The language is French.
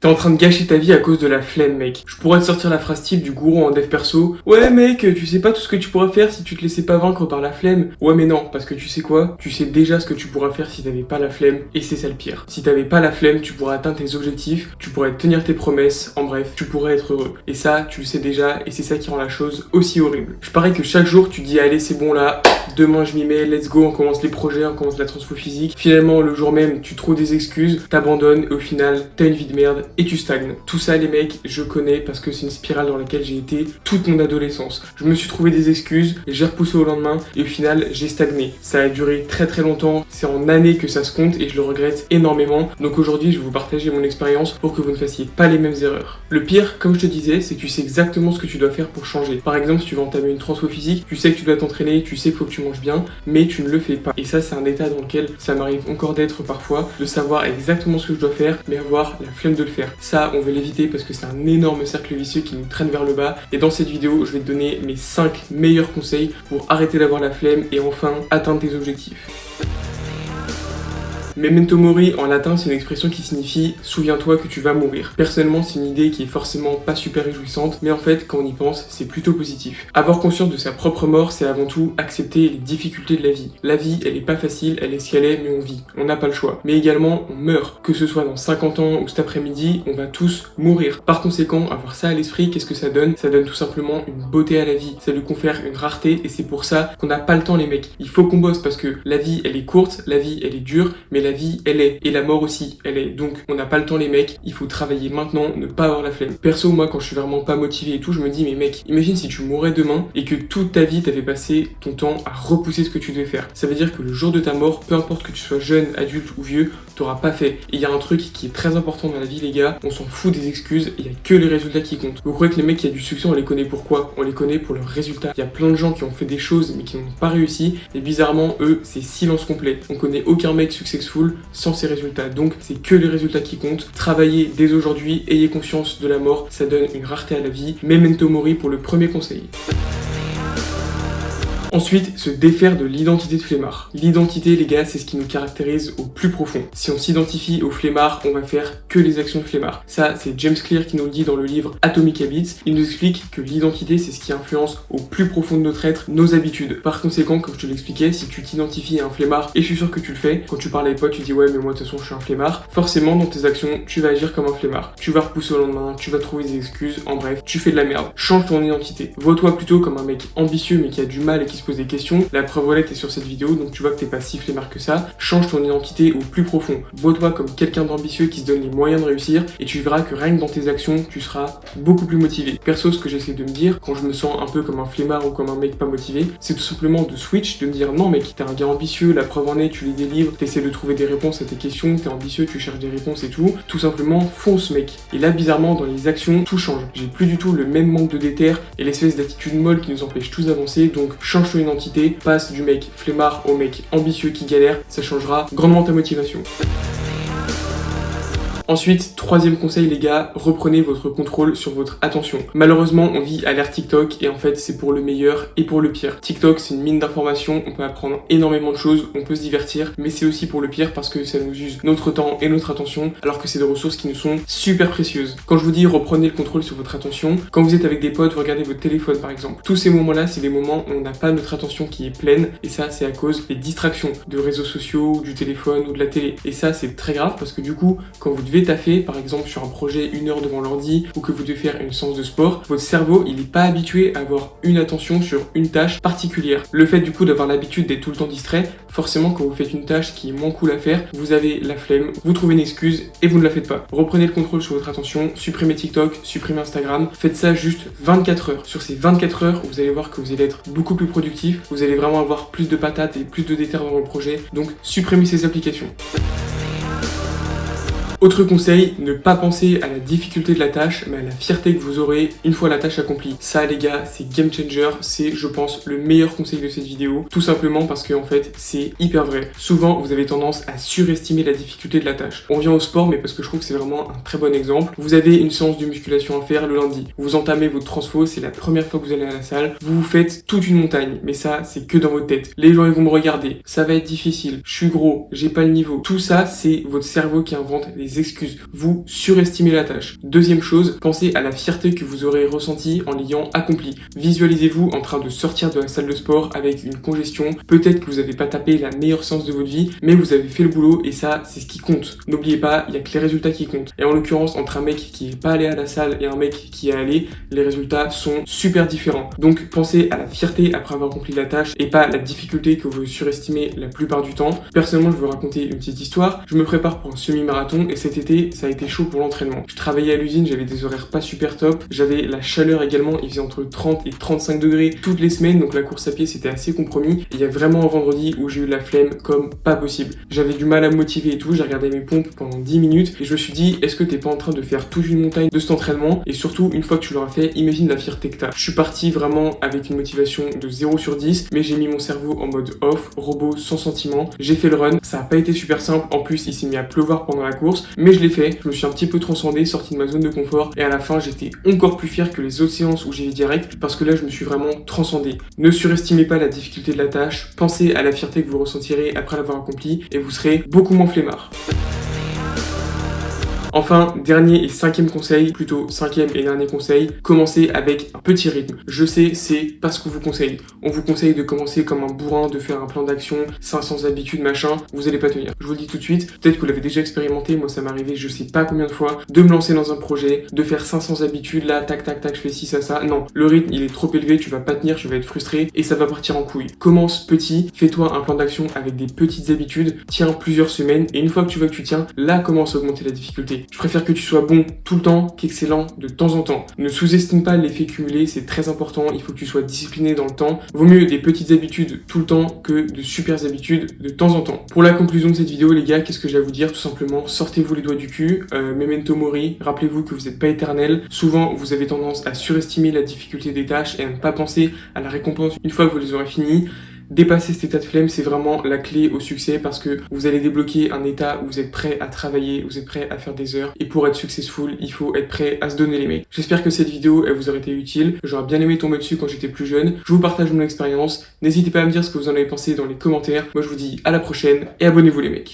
T'es en train de gâcher ta vie à cause de la flemme, mec. Je pourrais te sortir la phrase type du gourou en dev perso. Ouais, mec, tu sais pas tout ce que tu pourrais faire si tu te laissais pas vaincre par la flemme. Ouais, mais non, parce que tu sais quoi? Tu sais déjà ce que tu pourras faire si t'avais pas la flemme, et c'est ça le pire. Si t'avais pas la flemme, tu pourrais atteindre tes objectifs, tu pourrais tenir tes promesses, en bref, tu pourrais être heureux. Et ça, tu le sais déjà, et c'est ça qui rend la chose aussi horrible. Je parie que chaque jour, tu dis, allez, c'est bon là, demain je m'y mets, let's go, on commence les projets, on commence la transfo physique. Finalement, le jour même, tu trouves des excuses, t'abandonnes, et au final, t'as une vie de merde, et tu stagnes. Tout ça, les mecs, je connais parce que c'est une spirale dans laquelle j'ai été toute mon adolescence. Je me suis trouvé des excuses, j'ai repoussé au lendemain et au final, j'ai stagné. Ça a duré très très longtemps, c'est en années que ça se compte et je le regrette énormément. Donc aujourd'hui, je vais vous partager mon expérience pour que vous ne fassiez pas les mêmes erreurs. Le pire, comme je te disais, c'est que tu sais exactement ce que tu dois faire pour changer. Par exemple, si tu veux entamer une transfo physique, tu sais que tu dois t'entraîner, tu sais qu'il faut que tu manges bien, mais tu ne le fais pas. Et ça, c'est un état dans lequel ça m'arrive encore d'être parfois, de savoir exactement ce que je dois faire, mais avoir la flemme de le faire. Ça, on veut l'éviter parce que c'est un énorme cercle vicieux qui nous traîne vers le bas. Et dans cette vidéo, je vais te donner mes 5 meilleurs conseils pour arrêter d'avoir la flemme et enfin atteindre tes objectifs. Memento mori en latin, c'est une expression qui signifie « souviens-toi que tu vas mourir ». Personnellement, c'est une idée qui est forcément pas super réjouissante, mais en fait, quand on y pense, c'est plutôt positif. Avoir conscience de sa propre mort, c'est avant tout accepter les difficultés de la vie. La vie, elle est pas facile, elle est ce qu'elle est, mais on vit. On n'a pas le choix. Mais également, on meurt. Que ce soit dans 50 ans ou cet après-midi, on va tous mourir. Par conséquent, avoir ça à l'esprit, qu'est-ce que ça donne? Ça donne tout simplement une beauté à la vie. Ça lui confère une rareté, et c'est pour ça qu'on n'a pas le temps, les mecs. Il faut qu'on bosse parce que la vie, elle est courte, la vie, elle est dure, mais la vie, elle est. Et la mort aussi, elle est. Donc, on n'a pas le temps, les mecs. Il faut travailler maintenant, ne pas avoir la flemme. Perso, moi, quand je suis vraiment pas motivé et tout, je me dis, mais mec, imagine si tu mourais demain et que toute ta vie, t'avais passé ton temps à repousser ce que tu devais faire. Ça veut dire que le jour de ta mort, peu importe que tu sois jeune, adulte ou vieux, t'auras pas fait. Et il y a un truc qui est très important dans la vie, les gars. On s'en fout des excuses. Il y a que les résultats qui comptent. Vous croyez que les mecs qui ont du succès, on les connaît pourquoi? On les connaît pour leurs résultats. Il y a plein de gens qui ont fait des choses mais qui n'ont pas réussi. Et bizarrement, eux, c'est silence complet. On connaît aucun mec successful sans ses résultats. Donc, c'est que les résultats qui comptent. Travaillez dès aujourd'hui, ayez conscience de la mort, ça donne une rareté à la vie. Memento mori pour le premier conseil. Ensuite, se défaire de l'identité de flemmard. L'identité, les gars, c'est ce qui nous caractérise au plus profond. Si on s'identifie au flemmard, on va faire que les actions de flemmard. Ça, c'est James Clear qui nous le dit dans le livre Atomic Habits. Il nous explique que l'identité, c'est ce qui influence au plus profond de notre être nos habitudes. Par conséquent, comme je te l'expliquais, si tu t'identifies à un flemmard, et je suis sûr que tu le fais, quand tu parles à des potes, tu dis ouais, mais moi, de toute façon, je suis un flemmard. Forcément, dans tes actions, tu vas agir comme un flemmard. Tu vas repousser au lendemain, tu vas trouver des excuses, en bref, tu fais de la merde. Change ton identité. Vois-toi plutôt comme un mec ambitieux, mais qui a du mal et qui se pose des questions. La preuve voilà, t'es sur cette vidéo, donc tu vois que t'es pas si flemmard que ça. Change ton identité au plus profond. Vois-toi comme quelqu'un d'ambitieux qui se donne les moyens de réussir et tu verras que rien que dans tes actions, tu seras beaucoup plus motivé. Perso, ce que j'essaie de me dire quand je me sens un peu comme un flemmard ou comme un mec pas motivé, c'est tout simplement de switch, de me dire non mec, t'es un gars ambitieux, la preuve en est, tu lis des livres, t'essaies de trouver des réponses à tes questions, t'es ambitieux, tu cherches des réponses et tout. Tout simplement, fonce mec. Et là, bizarrement, dans les actions, tout change. J'ai plus du tout le même manque de déter et l'espèce d'attitude molle qui nous empêche tous d'avancer, donc change ton identité. Passe du mec flemmard au mec ambitieux qui galère, ça changera grandement ta motivation. Ensuite, troisième conseil les gars, reprenez votre contrôle sur votre attention. Malheureusement, on vit à l'ère TikTok et en fait c'est pour le meilleur et pour le pire. TikTok c'est une mine d'informations, on peut apprendre énormément de choses, on peut se divertir, mais c'est aussi pour le pire parce que ça nous use notre temps et notre attention alors que c'est des ressources qui nous sont super précieuses. Quand je vous dis reprenez le contrôle sur votre attention, quand vous êtes avec des potes, vous regardez votre téléphone par exemple. Tous ces moments-là, c'est des moments où on n'a pas notre attention qui est pleine et ça c'est à cause des distractions de réseaux sociaux, du téléphone ou de la télé. Et ça c'est très grave parce que du coup, quand vous devez taffer, par exemple sur un projet 1 heure devant l'ordi ou que vous devez faire une séance de sport, votre cerveau il n'est pas habitué à avoir une attention sur une tâche particulière. Le fait du coup d'avoir l'habitude d'être tout le temps distrait, forcément quand vous faites une tâche qui est moins cool à faire, vous avez la flemme, vous trouvez une excuse et vous ne la faites pas. Reprenez le contrôle sur votre attention, supprimez TikTok, supprimez Instagram, faites ça juste 24 heures. Sur ces 24 heures, vous allez voir que vous allez être beaucoup plus productif, vous allez vraiment avoir plus de patates et plus de déter dans vos projets, donc supprimez ces applications. Autre conseil, ne pas penser à la difficulté de la tâche, mais à la fierté que vous aurez une fois la tâche accomplie. Ça les gars, c'est game changer, c'est je pense le meilleur conseil de cette vidéo, tout simplement parce que en fait c'est hyper vrai. Souvent vous avez tendance à surestimer la difficulté de la tâche. On vient au sport, mais parce que je trouve que c'est vraiment un très bon exemple. Vous avez une séance de musculation à faire le lundi, vous entamez votre transfo, c'est la première fois que vous allez à la salle, vous vous faites toute une montagne, mais ça c'est que dans votre tête. Les gens ils vont me regarder, ça va être difficile, je suis gros, j'ai pas le niveau. Tout ça c'est votre cerveau qui invente des des excuses. Vous surestimez la tâche. Deuxième chose, pensez à la fierté que vous aurez ressentie en l'ayant accomplie. Visualisez-vous en train de sortir de la salle de sport avec une congestion. Peut-être que vous n'avez pas tapé la meilleure séance de votre vie, mais vous avez fait le boulot et ça, c'est ce qui compte. N'oubliez pas, il n'y a que les résultats qui comptent. Et en l'occurrence, entre un mec qui n'est pas allé à la salle et un mec qui est allé, les résultats sont super différents. Donc pensez à la fierté après avoir accompli la tâche et pas la difficulté que vous surestimez la plupart du temps. Personnellement, je veux raconter une petite histoire. Je me prépare pour un semi-marathon et cet été, ça a été chaud pour l'entraînement. Je travaillais à l'usine, j'avais des horaires pas super top. J'avais la chaleur également, il faisait entre 30 et 35 degrés toutes les semaines, donc la course à pied c'était assez compromis. Et il y a vraiment un vendredi où j'ai eu la flemme comme pas possible. J'avais du mal à me motiver et tout, j'ai regardé mes pompes pendant 10 minutes et je me suis dit, est-ce que t'es pas en train de faire toute une montagne de cet entraînement? Et surtout, une fois que tu l'auras fait, imagine la fierté que t'as. Je suis parti vraiment avec une motivation de 0 sur 10, mais j'ai mis mon cerveau en mode off, robot, sans sentiment. J'ai fait le run, ça a pas été super simple, en plus il s'est mis à pleuvoir pendant la course, mais je l'ai fait, je me suis un petit peu transcendé, sorti de ma zone de confort, et à la fin j'étais encore plus fier que les autres séances où j'y vais direct, parce que là je me suis vraiment transcendé. Ne surestimez pas la difficulté de la tâche, pensez à la fierté que vous ressentirez après l'avoir accomplie, et vous serez beaucoup moins flemmard. Enfin, dernier et cinquième conseil, plutôt cinquième et dernier conseil, commencez avec un petit rythme. Je sais, c'est pas ce qu'on vous conseille. On vous conseille de commencer comme un bourrin, de faire un plan d'action, 500 habitudes, machin, vous allez pas tenir. Je vous le dis tout de suite, peut-être que vous l'avez déjà expérimenté, moi ça m'est arrivé je sais pas combien de fois, de me lancer dans un projet, de faire 500 habitudes, là, tac, tac, tac, je fais ci, ça. Non, le rythme il est trop élevé, tu vas pas tenir, tu vas être frustré et ça va partir en couille. Commence petit, fais-toi un plan d'action avec des petites habitudes, tiens plusieurs semaines et une fois que tu vois que tu tiens, là commence à augmenter la difficulté. Je préfère que tu sois bon tout le temps qu'excellent de temps en temps. Ne sous-estime pas l'effet cumulé, c'est très important, il faut que tu sois discipliné dans le temps. Vaut mieux des petites habitudes tout le temps que de super habitudes de temps en temps. Pour la conclusion de cette vidéo les gars, qu'est-ce que j'ai à vous dire? Tout simplement, sortez-vous les doigts du cul, memento mori, rappelez-vous que vous n'êtes pas éternel. Souvent, vous avez tendance à surestimer la difficulté des tâches et à ne pas penser à la récompense une fois que vous les aurez finies. Dépasser cet état de flemme, c'est vraiment la clé au succès parce que vous allez débloquer un état où vous êtes prêt à travailler, vous êtes prêt à faire des heures et pour être successful, il faut être prêt à se donner les mecs. J'espère que cette vidéo, elle vous aurait été utile. J'aurais bien aimé tomber dessus quand j'étais plus jeune. Je vous partage mon expérience. N'hésitez pas à me dire ce que vous en avez pensé dans les commentaires. Moi, je vous dis à la prochaine et abonnez-vous les mecs.